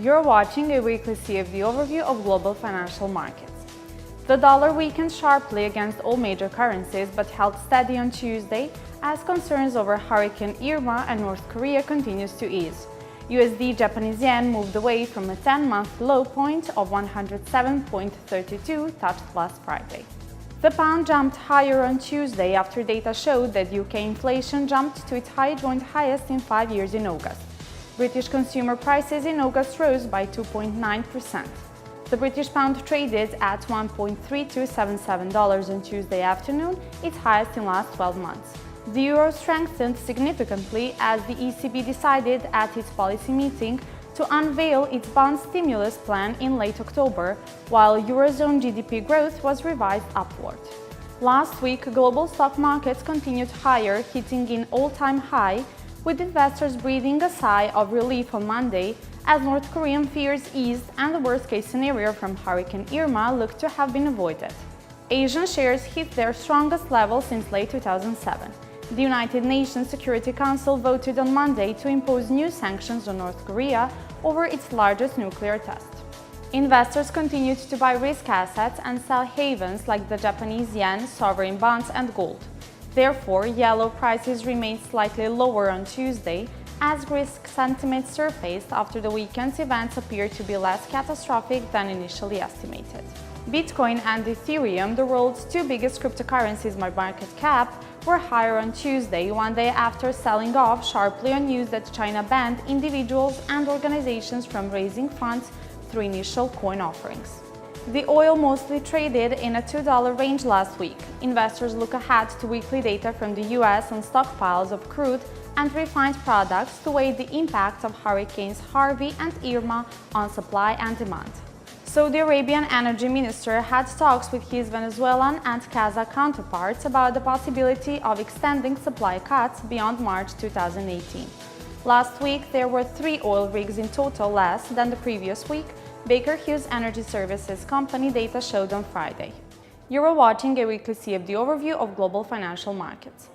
You're watching a weekly CFD overview of global financial markets. The dollar weakened sharply against all major currencies but held steady on Tuesday as concerns over Hurricane Irma and North Korea continues to ease. USD Japanese yen moved away from a 10-month low point of 107.32 touched last Friday. The pound jumped higher on Tuesday after data showed that UK inflation jumped to its high joint highest in 5 years in August. British consumer prices in August rose by 2.9%. The British pound traded at $1.3277 on Tuesday afternoon, its highest in last 12 months. The euro strengthened significantly as the ECB decided at its policy meeting to unveil its bond stimulus plan in late October, while Eurozone GDP growth was revised upward. Last week, global stock markets continued higher, hitting an all-time high, with investors breathing a sigh of relief on Monday as North Korean fears eased and the worst-case scenario from Hurricane Irma looked to have been avoided. Asian shares hit their strongest level since late 2007. The United Nations Security Council voted on Monday to impose new sanctions on North Korea over its largest nuclear test. Investors continued to buy risk assets and sell havens like the Japanese yen, sovereign bonds, and gold. Therefore, yellow prices remained slightly lower on Tuesday as risk sentiment surfaced after the weekend's events appeared to be less catastrophic than initially estimated. Bitcoin and Ethereum, the world's two biggest cryptocurrencies by market cap, were higher on Tuesday, one day after selling off sharply on news that China banned individuals and organizations from raising funds through initial coin offerings. The oil mostly traded in a $2 range last week. Investors look ahead to weekly data from the US on stockpiles of crude and refined products to weigh the impact of Hurricanes Harvey and Irma on supply and demand. Saudi Arabian Energy Minister had talks with his Venezuelan and Kazakh counterparts about the possibility of extending supply cuts beyond March 2018. Last week, there were 3 oil rigs in total less than the previous week, Baker Hughes Energy Services company data showed on Friday. You are watching a weekly CFD overview of global financial markets.